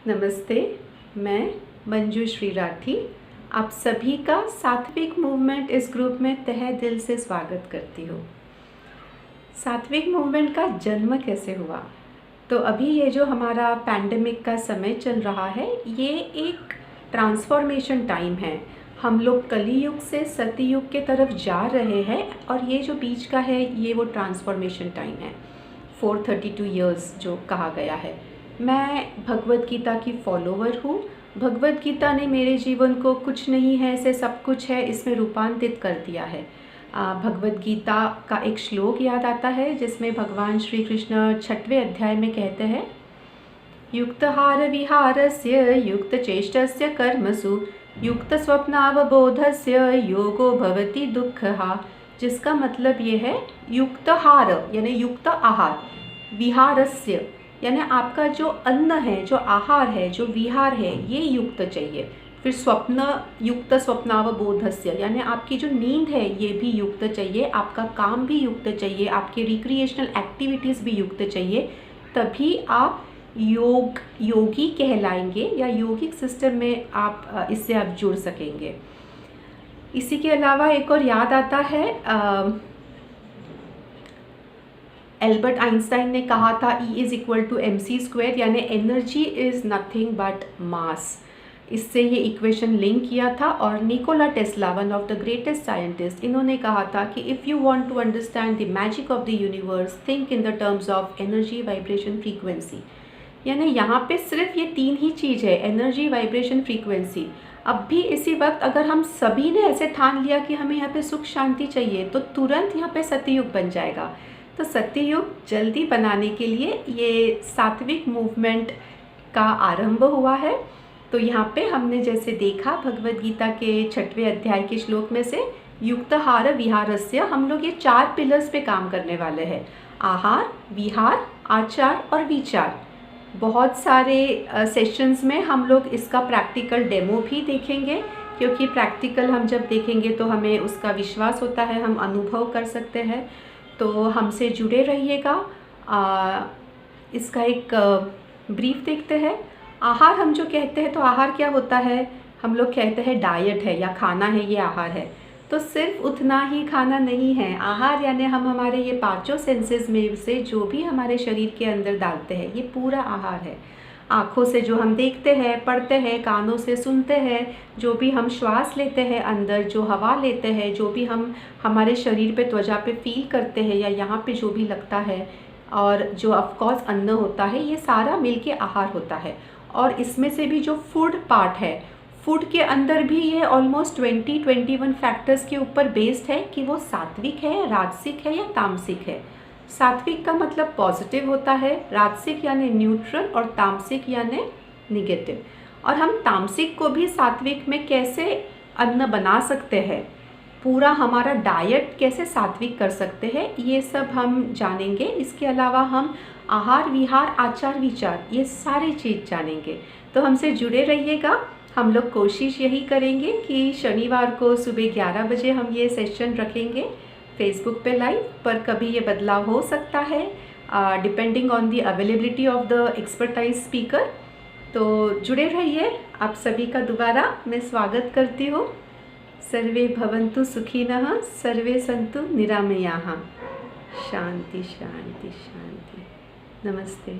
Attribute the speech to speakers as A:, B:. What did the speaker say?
A: नमस्ते, मैं मंजू श्री राठी आप सभी का सात्विक मूवमेंट इस ग्रुप में तहे दिल से स्वागत करती हूँ। सात्विक मूवमेंट का जन्म कैसे हुआ? तो अभी ये जो हमारा पैंडेमिक का समय चल रहा है, ये एक ट्रांसफॉर्मेशन टाइम है। हम लोग कलियुग से सतयुग के तरफ जा रहे हैं और ये जो बीच का है ये वो ट्रांसफॉर्मेशन टाइम है। 432 ईयर्स जो कहा गया है। मैं भगवद गीता की फॉलोवर हूँ। भगवद गीता ने मेरे जीवन को कुछ नहीं है से सब कुछ है इसमें रूपांतरित कर दिया है। भगवद गीता का एक श्लोक याद आता है जिसमें भगवान श्री कृष्ण 6वें अध्याय में कहते हैं, युक्तहार विहारस्य युक्त चेष्टस्य कर्मसु युक्त स्वप्नावबोधस्य योगो भवति दुःखः। जिसका मतलब ये है युक्तहार यानी युक्त आहार, विहारस्य यानी आपका जो अन्न है, जो आहार है, जो विहार है ये युक्त चाहिए। फिर स्वप्न युक्त स्वप्नावबोधस्य यानी आपकी जो नींद है ये भी युक्त चाहिए, आपका काम भी युक्त चाहिए, आपके रिक्रिएशनल एक्टिविटीज़ भी युक्त चाहिए। तभी आप योगी कहलाएंगे या योगिक सिस्टम में आप इससे आप जुड़ सकेंगे। इसी के अलावा एक और याद आता है, एल्बर्ट आइंस्टाइन ने कहा था E=mc² यानी energy is nothing but mass. इससे ये इक्वेशन लिंक किया था। और Nikola Tesla, one of the greatest scientist, इन्होंने कहा था कि if you want to understand the magic of the universe think in the terms of energy, vibration, frequency. यानी यहाँ पे सिर्फ ये 3 ही चीज़ है, एनर्जी, वाइब्रेशन, फ्रीक्वेंसी। अब भी इसी वक्त अगर हम सभी ने ऐसे ठान लिया कि हमें यहाँ पे सुख शांति चाहिए तो तुरंत यहाँ पे सतयुग बन जाएगा। तो सतयुग जल्दी बनाने के लिए ये सात्विक मूवमेंट का आरंभ हुआ है। तो यहाँ पे हमने जैसे देखा भगवद गीता के 6वें अध्याय के श्लोक में से युक्तहार विहारस्य, हम लोग ये 4 पिलर्स पे काम करने वाले हैं, आहार, विहार, आचार और विचार। बहुत सारे सेशंस में हम लोग इसका प्रैक्टिकल डेमो भी देखेंगे, क्योंकि प्रैक्टिकल हम जब देखेंगे तो हमें उसका विश्वास होता है, हम अनुभव कर सकते हैं। तो हमसे जुड़े रहिएगा। इसका एक ब्रीफ देखते हैं। आहार हम जो कहते हैं तो आहार क्या होता है? हम लोग कहते हैं डाइट है या खाना है, ये आहार है। तो सिर्फ उतना ही खाना नहीं है। आहार यानी हम हमारे ये 5 सेंसेस में से जो भी हमारे शरीर के अंदर डालते हैं ये पूरा आहार है। आँखों से जो हम देखते हैं, पढ़ते हैं, कानों से सुनते हैं, जो भी हम श्वास लेते हैं, अंदर जो हवा लेते हैं, जो भी हम हमारे शरीर पे त्वचा पे फील करते हैं या यहाँ पे जो भी लगता है, और जो ऑफकोर्स अन्न होता है, ये सारा मिलके आहार होता है। और इसमें से भी जो फूड पार्ट है, फूड के अंदर भी ये ऑलमोस्ट 21 फैक्टर्स के ऊपर बेस्ड है कि वो सात्विक है, राजसिक है या तामसिक है। सात्विक का मतलब पॉजिटिव होता है, राजसिक यानी न्यूट्रल और तामसिक यानी निगेटिव। और हम तामसिक को भी सात्विक में कैसे अन्न बना सकते हैं, पूरा हमारा डाइट कैसे सात्विक कर सकते हैं, ये सब हम जानेंगे। इसके अलावा हम आहार, विहार, आचार, विचार, ये सारी चीज़ जानेंगे। तो हमसे जुड़े रहिएगा। हम लोग कोशिश यही करेंगे कि शनिवार को सुबह 11 बजे हम ये सेशन रखेंगे फेसबुक पे लाइव, पर कभी ये बदलाव हो सकता है depending on the availability of the expertise speaker. तो जुड़े रहिए। आप सभी का दोबारा मैं स्वागत करती हूँ। सर्वे भवन्तु सुखिनः, सर्वे सन्तु निरामयाः। शांति शांति शांति। नमस्ते।